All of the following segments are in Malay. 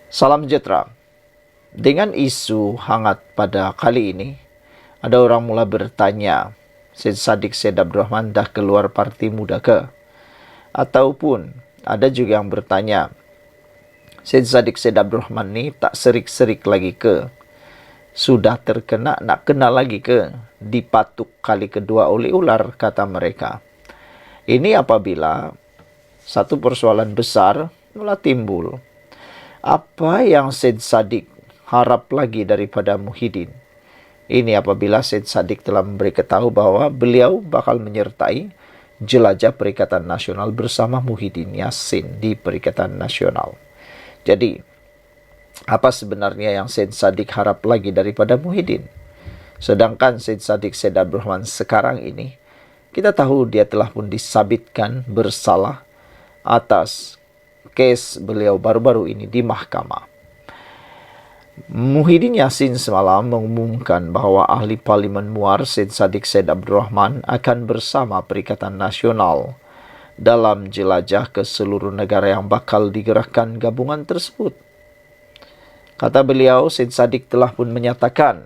Salam sejahtera. Dengan isu hangat pada kali ini, ada orang mula bertanya, Syed Saddiq Syed Abdurrahman dah keluar Parti Muda ke? Ataupun ada juga yang bertanya, Syed Saddiq Syed Abdurrahman ni tak serik-serik lagi ke? Sudah terkena nak kena lagi ke? Dipatuk kali kedua oleh ular, kata mereka. Ini apabila satu persoalan besar mula timbul. Apa yang Syed Saddiq harap lagi daripada Muhyiddin? Ini apabila Syed Saddiq telah memberitahu bahawa beliau bakal menyertai jelajah Perikatan Nasional bersama Muhyiddin Yassin di Perikatan Nasional. Jadi, apa sebenarnya yang Syed Saddiq harap lagi daripada Muhyiddin? Sedangkan Syed Saddiq Syed Abdurrahman sekarang ini, kita tahu dia telah pun disabitkan bersalah atas kes beliau baru-baru ini di mahkamah. Muhyiddin Yassin semalam mengumumkan bahawa ahli Parlimen Muar Syed Saddiq Syed Abdurrahman akan bersama Perikatan Nasional dalam jelajah ke seluruh negara yang bakal digerakkan gabungan tersebut. Kata beliau, Syed Saddiq telah pun menyatakan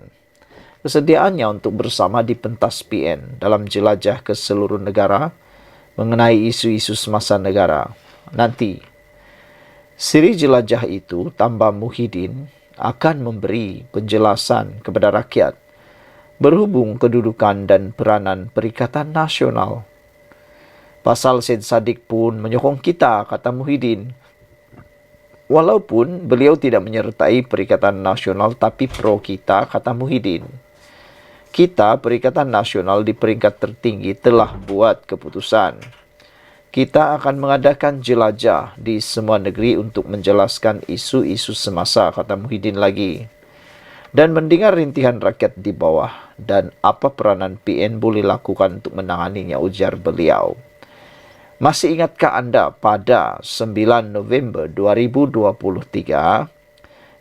kesediaannya untuk bersama di pentas PN dalam jelajah ke seluruh negara mengenai isu-isu semasa negara. Nanti, siri jelajah itu tambah Muhyiddin akan memberi penjelasan kepada rakyat berhubung kedudukan dan peranan Perikatan Nasional. Pasal Syed Saddiq pun menyokong kita, kata Muhyiddin. Walaupun beliau tidak menyertai Perikatan Nasional tapi pro kita, kata Muhyiddin. Kita, Perikatan Nasional di peringkat tertinggi telah buat keputusan. Kita akan mengadakan jelajah di semua negeri untuk menjelaskan isu-isu semasa, kata Muhyiddin lagi. Dan mendengar rintihan rakyat di bawah dan apa peranan PN boleh lakukan untuk menanganinya, ujar beliau. Masih ingatkah anda pada 9 November 2023,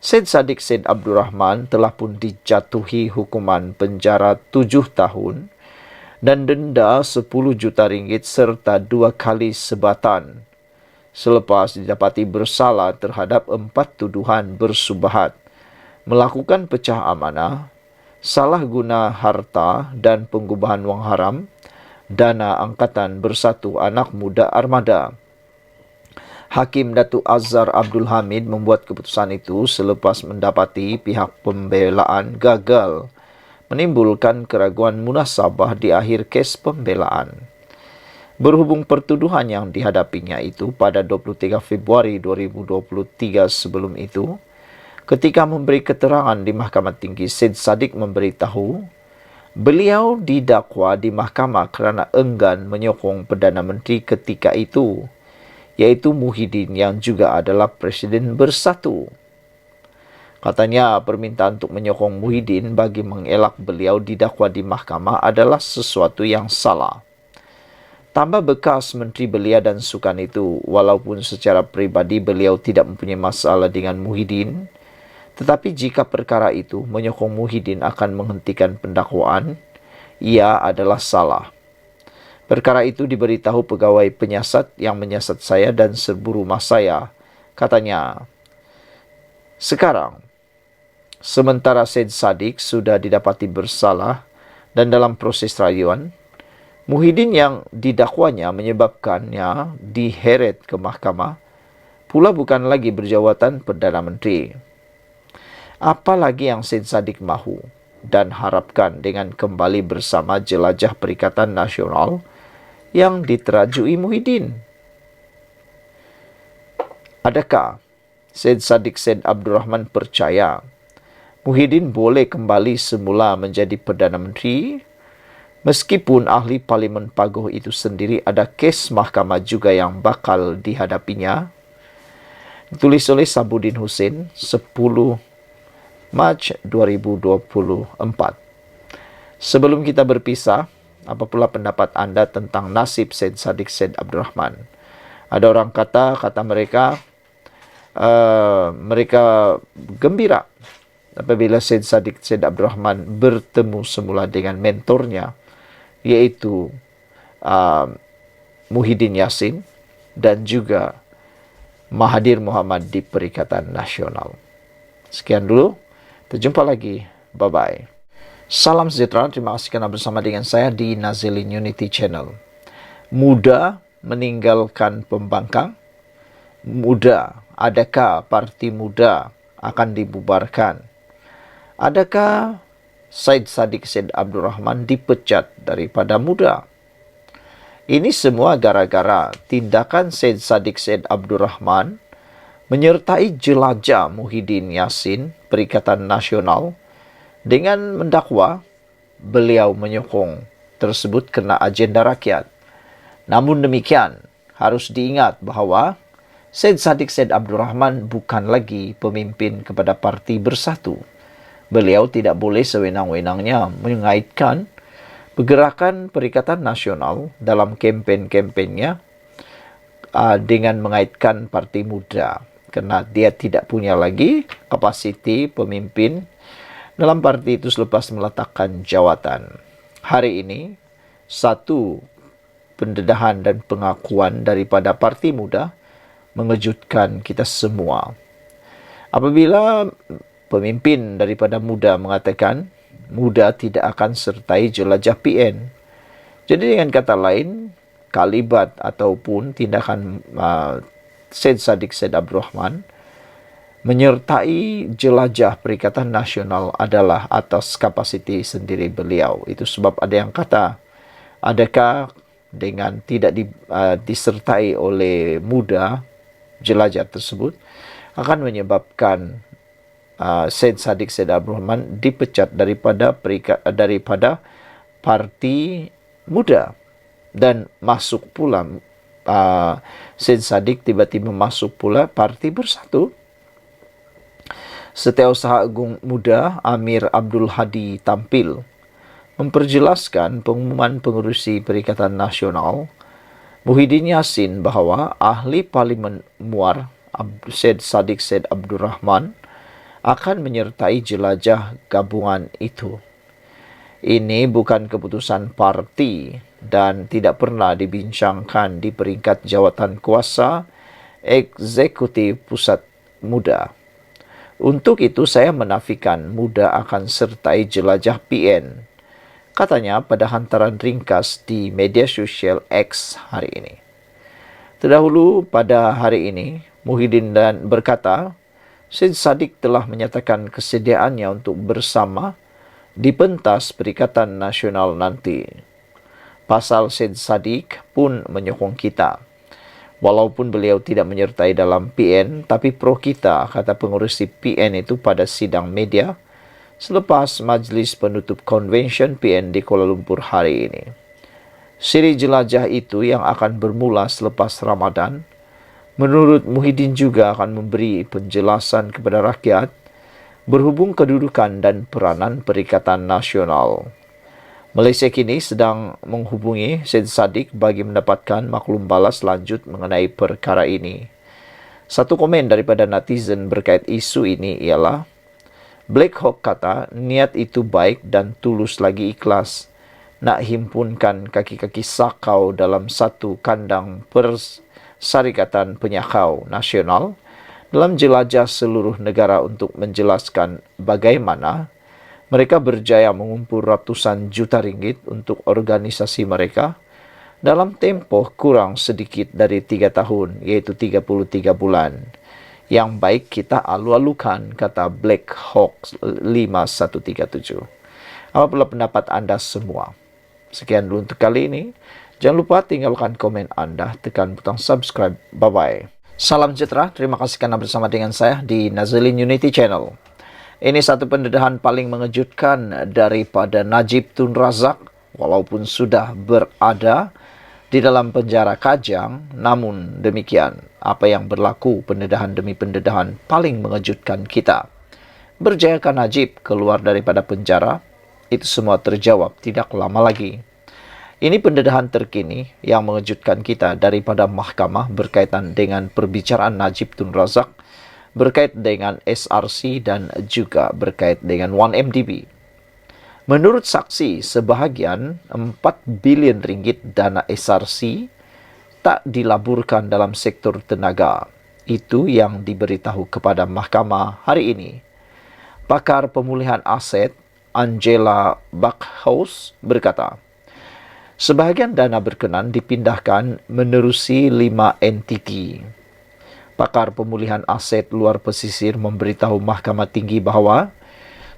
Syed Saddiq Syed Abdurrahman telah pun dijatuhi hukuman penjara 7 tahun dan denda 10 juta ringgit serta 2 kali sebatan selepas didapati bersalah terhadap 4 tuduhan bersubahat, melakukan pecah amanah, salah guna harta dan pengubahan wang haram, dana angkatan bersatu anak muda armada. Hakim Datuk Azhar Abdul Hamid membuat keputusan itu selepas mendapati pihak pembelaan gagal menimbulkan keraguan munasabah di akhir kes pembelaan. Berhubung pertuduhan yang dihadapinya itu pada 23 Februari 2023 sebelum itu, ketika memberi keterangan di Mahkamah Tinggi, Syed Saddiq memberitahu beliau didakwa di mahkamah kerana enggan menyokong Perdana Menteri ketika itu, iaitu Muhyiddin yang juga adalah Presiden Bersatu. Katanya permintaan untuk menyokong Muhyiddin bagi mengelak beliau didakwa di mahkamah adalah sesuatu yang salah. Tambah bekas Menteri Belia dan Sukan itu, walaupun secara peribadi beliau tidak mempunyai masalah dengan Muhyiddin, tetapi jika perkara itu menyokong Muhyiddin akan menghentikan pendakwaan, ia adalah salah. Perkara itu diberitahu pegawai penyiasat yang menyiasat saya dan serbu rumah saya. Katanya, sekarang, sementara Syed Saddiq sudah didapati bersalah dan dalam proses rayuan, Muhyiddin yang didakwanya menyebabkannya diheret ke mahkamah, pula bukan lagi berjawatan Perdana Menteri. Apalagi yang Syed Saddiq mahu dan harapkan dengan kembali bersama jelajah Perikatan Nasional yang diterajui Muhyiddin? Adakah Syed Saddiq Syed Abdurrahman percaya Muhyiddin boleh kembali semula menjadi Perdana Menteri meskipun ahli Parlimen Paguh itu sendiri ada kes mahkamah juga yang bakal dihadapinya? Ditulis oleh Sabuddin Hussein, 10 Mac 2024. Sebelum kita berpisah, apa pula pendapat anda tentang nasib Syed Saddiq Syed Abdurrahman? Ada orang kata mereka gembira apabila Syed Saddiq Syed Abdurrahman bertemu semula dengan mentornya, iaitu Muhyiddin Yassin dan juga Mahathir Mohamad di Perikatan Nasional. Sekian dulu, terjumpa lagi. Bye-bye. Salam sejahtera, terima kasih karena bersama dengan saya di Nazilin Unity Channel. Muda meninggalkan pembangkang. Muda, adakah parti muda akan dibubarkan? Adakah Syed Saddiq Said Abdurrahman dipecat daripada muda? Ini semua gara-gara tindakan Syed Saddiq Said Abdurrahman menyertai jelajah Muhyiddin Yassin Perikatan Nasional dengan mendakwa beliau menyokong tersebut kena agenda rakyat. Namun demikian, harus diingat bahawa Syed Saddiq Said Abdurrahman bukan lagi pemimpin kepada Parti Bersatu. Beliau tidak boleh sewenang-wenangnya mengaitkan pergerakan Perikatan Nasional dalam kempen-kempennya dengan mengaitkan Parti Muda, kerana dia tidak punya lagi kapasiti pemimpin dalam parti itu selepas meletakkan jawatan. Hari ini, satu pendedahan dan pengakuan daripada Parti Muda mengejutkan kita semua. Apabila pemimpin daripada Muda mengatakan Muda tidak akan sertai jelajah PN. Jadi dengan kata lain, kalibat ataupun tindakan Syed Saddiq Said Abdurrahman menyertai jelajah Perikatan Nasional adalah atas kapasiti sendiri beliau. Itu sebab ada yang kata, adakah dengan tidak disertai oleh Muda jelajah tersebut akan menyebabkan Syed Saddiq Said Abdurrahman dipecat daripada Parti Muda dan masuk pula Syed Saddiq tiba-tiba masuk pula Parti Bersatu. Setiausaha Agung Muda Amir Abdul Hadi tampil memperjelaskan pengumuman pengerusi Perikatan Nasional Muhyiddin Yassin bahawa ahli Parlimen Muar Syed Saddiq Said Abdurrahman akan menyertai jelajah gabungan itu. Ini bukan keputusan parti dan tidak pernah dibincangkan di peringkat jawatan kuasa eksekutif pusat Muda. Untuk itu saya menafikan Muda akan sertai jelajah PN, katanya pada hantaran ringkas di media sosial X hari ini. Terdahulu pada hari ini, Muhyiddin dan berkata, Syed Saddiq telah menyatakan kesediaannya untuk bersama di pentas Perikatan Nasional nanti. Pasal Syed Saddiq pun menyokong kita. Walaupun beliau tidak menyertai dalam PN, tapi pro kita, kata pengurusi PN itu pada sidang media selepas majlis penutup konvensyen PN di Kuala Lumpur hari ini. Siri jelajah itu yang akan bermula selepas Ramadan, menurut Muhyiddin juga akan memberi penjelasan kepada rakyat berhubung kedudukan dan peranan Perikatan Nasional. Malaysia kini sedang menghubungi Syed Saddiq bagi mendapatkan maklum balas lanjut mengenai perkara ini. Satu komen daripada netizen berkait isu ini ialah, Black Hawk kata niat itu baik dan tulus lagi ikhlas nak himpunkan kaki-kaki sakau dalam satu kandang Syarikatan Penyakau Nasional dalam jelajah seluruh negara untuk menjelaskan bagaimana mereka berjaya mengumpul ratusan juta ringgit untuk organisasi mereka dalam tempoh kurang sedikit dari 3 tahun, iaitu 33 bulan. Yang baik kita alu-alukan, kata Black Hawk 5137. Apalah pendapat anda semua? Sekian dulu untuk kali ini. Jangan lupa tinggalkan komen anda, tekan butang subscribe. Bye-bye. Salam sejahtera, terima kasih karena bersama dengan saya di Nazilin Unity Channel. Ini satu pendedahan paling mengejutkan daripada Najib Tun Razak, walaupun sudah berada di dalam penjara Kajang, namun demikian, apa yang berlaku pendedahan demi pendedahan paling mengejutkan kita. Berjayakah Najib keluar daripada penjara? Itu semua terjawab tidak lama lagi. Ini pendedahan terkini yang mengejutkan kita daripada mahkamah berkaitan dengan perbicaraan Najib Tun Razak, berkait dengan SRC dan juga berkait dengan 1MDB. Menurut saksi, sebahagian 4 bilion ringgit dana SRC tak dilaburkan dalam sektor tenaga. Itu yang diberitahu kepada mahkamah hari ini. Pakar pemulihan aset Angela Backhaus berkata, sebahagian dana berkenan dipindahkan menerusi 5 entiti. Pakar pemulihan aset luar pesisir memberitahu Mahkamah Tinggi bahawa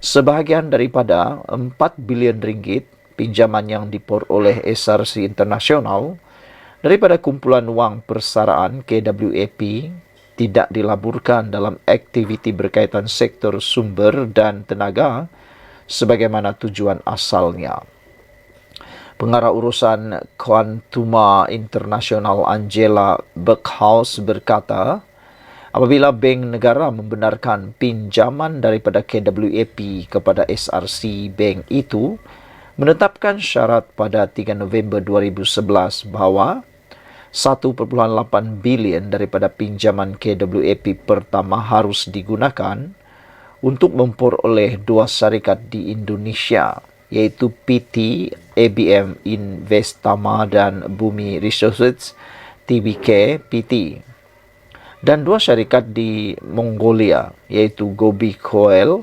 sebahagian daripada 4 bilion ringgit pinjaman yang diperoleh SRC International daripada kumpulan wang persaraan KWAP tidak dilaburkan dalam aktiviti berkaitan sektor sumber dan tenaga sebagaimana tujuan asalnya. Pengarah urusan Quantuma International Angela Backhaus berkata, apabila bank negara membenarkan pinjaman daripada KWAP kepada SRC Bank itu, menetapkan syarat pada 3 November 2011 bahawa 1.8 bilion daripada pinjaman KWAP pertama harus digunakan untuk memperoleh 2 syarikat di Indonesia, iaitu PT ABM Investama dan Bumi Resources TBK PT, dan 2 syarikat di Mongolia, iaitu Gobi Coal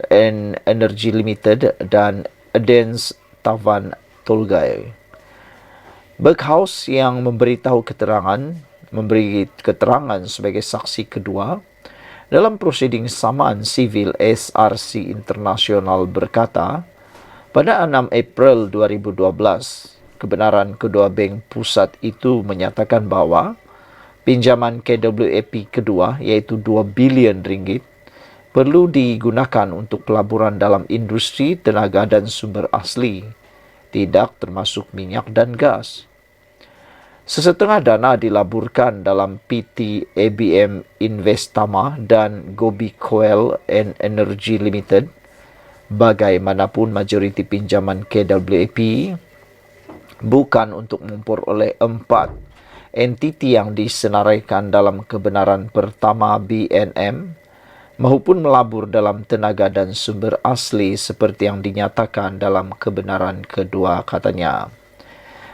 and Energy Limited dan Adens Tavan Tolgai. Backhaus yang memberi keterangan sebagai saksi kedua dalam prosiding samaan sivil SRC International berkata, pada 6 April 2012, kebenaran kedua bank pusat itu menyatakan bahawa pinjaman KWAP kedua, iaitu 2 bilion ringgit, perlu digunakan untuk pelaburan dalam industri tenaga dan sumber asli, tidak termasuk minyak dan gas. Sesetengah dana dilaburkan dalam PT ABM Investama dan Gobi Coal and Energy Limited. Bagaimanapun majoriti pinjaman KWAP bukan untuk memperoleh 4 entiti yang disenaraikan dalam kebenaran pertama BNM maupun melabur dalam tenaga dan sumber asli seperti yang dinyatakan dalam kebenaran kedua, katanya.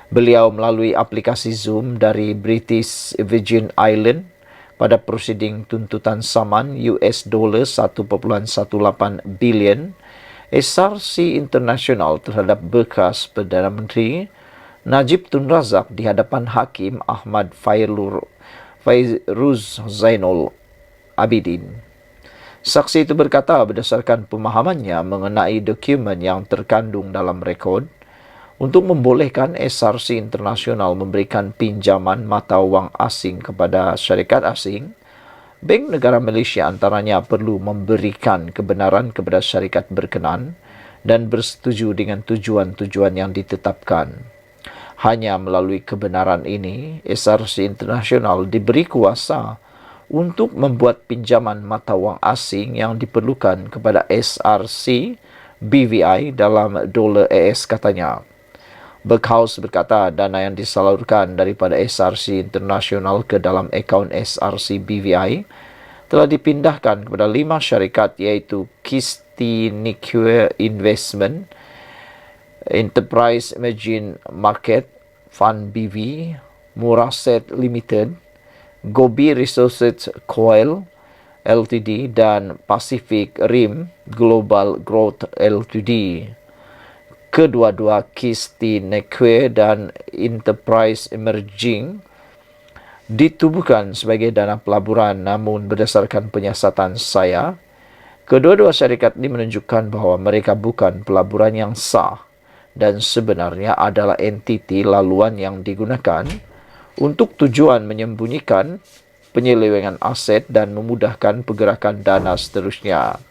Beliau melalui aplikasi Zoom dari British Virgin Island pada prosiding tuntutan saman US dollar 1.18 bilion SRC International terhadap bekas Perdana Menteri Najib Tun Razak di hadapan Hakim Ahmad Fairuz Zainul Abidin. Saksi itu berkata berdasarkan pemahamannya mengenai dokumen yang terkandung dalam rekod, untuk membolehkan SRC International memberikan pinjaman mata wang asing kepada syarikat asing, Bank Negara Malaysia antaranya perlu memberikan kebenaran kepada syarikat berkenan dan bersetuju dengan tujuan-tujuan yang ditetapkan. Hanya melalui kebenaran ini, SRC International diberi kuasa untuk membuat pinjaman mata wang asing yang diperlukan kepada SRC BVI dalam dolar AS, katanya. Backhaus berkata dana yang disalurkan daripada SRC International ke dalam akaun SRC BVI telah dipindahkan kepada 5 syarikat, iaitu Kistinique Investment, Enterprise Emerging Market Fund BV, Muraset Limited, Gobi Resources Coal Ltd dan Pacific Rim Global Growth Ltd. Kedua-dua Kistinique dan Enterprise Emerging ditubuhkan sebagai dana pelaburan, namun berdasarkan penyiasatan saya, kedua-dua syarikat ini menunjukkan bahawa mereka bukan pelaburan yang sah dan sebenarnya adalah entiti laluan yang digunakan untuk tujuan menyembunyikan penyelewengan aset dan memudahkan pergerakan dana seterusnya.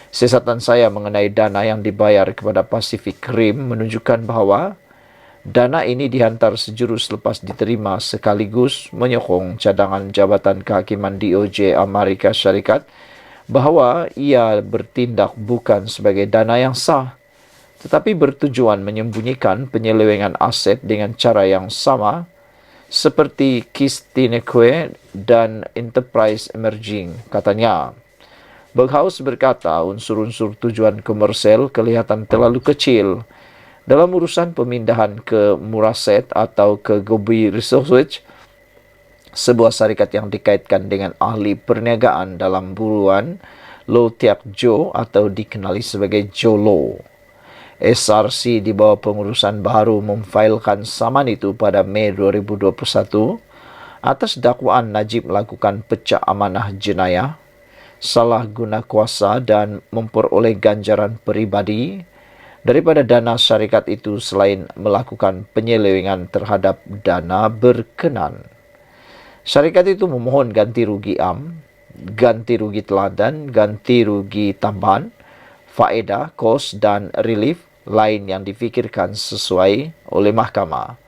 Siasatan saya mengenai dana yang dibayar kepada Pacific Rim menunjukkan bahawa dana ini dihantar sejurus lepas diterima, sekaligus menyokong cadangan Jabatan Kehakiman DOJ Amerika Syarikat bahawa ia bertindak bukan sebagai dana yang sah, tetapi bertujuan menyembunyikan penyelewengan aset dengan cara yang sama seperti Kistinique dan Enterprise Emerging, katanya. Backhaus berkata unsur-unsur tujuan komersial kelihatan terlalu kecil dalam urusan pemindahan ke Muraset atau ke Gobi Resources sebuah syarikat yang dikaitkan dengan ahli perniagaan dalam buruan Lo Tiak Jo atau dikenali sebagai Jolo. SRC di bawah pengurusan baru memfailkan saman itu pada Mei 2021 atas dakwaan Najib melakukan pecah amanah jenayah, salah guna kuasa dan memperoleh ganjaran peribadi daripada dana syarikat itu selain melakukan penyelewengan terhadap dana berkenan. Syarikat itu memohon ganti rugi ganti rugi teladan, ganti rugi tambahan, faedah, kos dan relief lain yang difikirkan sesuai oleh mahkamah.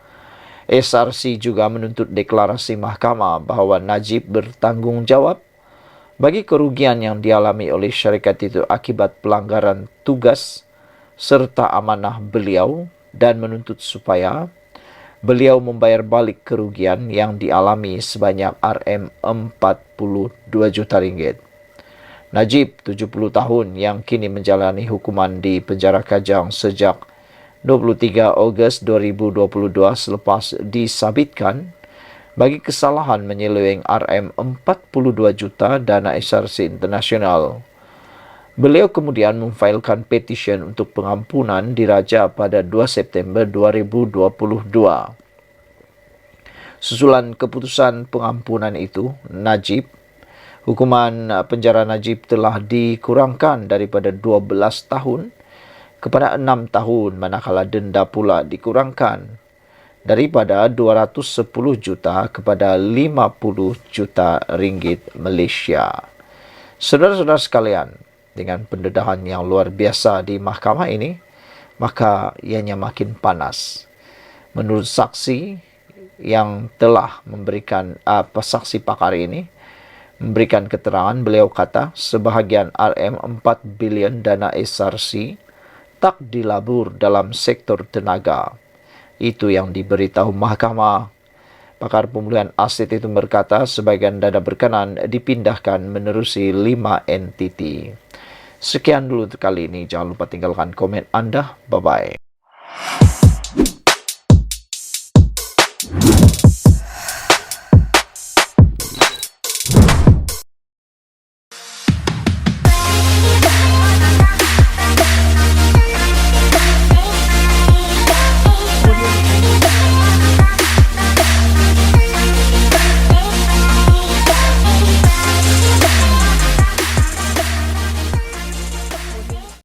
SRC juga menuntut deklarasi mahkamah bahawa Najib bertanggungjawab bagi kerugian yang dialami oleh syarikat itu akibat pelanggaran tugas serta amanah beliau dan menuntut supaya beliau membayar balik kerugian yang dialami sebanyak Rm42 juta ringgit. Najib, 70 tahun yang kini menjalani hukuman di penjara Kajang sejak 23 Ogos 2022 selepas disabitkan bagi kesalahan menyeleweng Rm42 juta dana SRC Internasional. Beliau kemudian memfailkan petisyen untuk pengampunan diraja pada 2 September 2022. Susulan keputusan pengampunan itu, hukuman penjara Najib telah dikurangkan daripada 12 tahun kepada 6 tahun, manakala denda pula dikurangkan daripada 210 juta kepada 50 juta ringgit Malaysia. Saudara-saudara sekalian, dengan pendedahan yang luar biasa di mahkamah ini, maka ianya makin panas. Menurut saksi yang telah memberikan saksi pakar ini, memberikan keterangan, beliau kata sebahagian Rm4 bilion dana SRC tak dilabur dalam sektor tenaga. Itu yang diberitahu mahkamah. Pakar pemulihan aset itu berkata sebahagian dana berkenan dipindahkan menerusi 5 entiti. Sekian dulu untuk kali ini. Jangan lupa tinggalkan komen Anda. Bye-bye.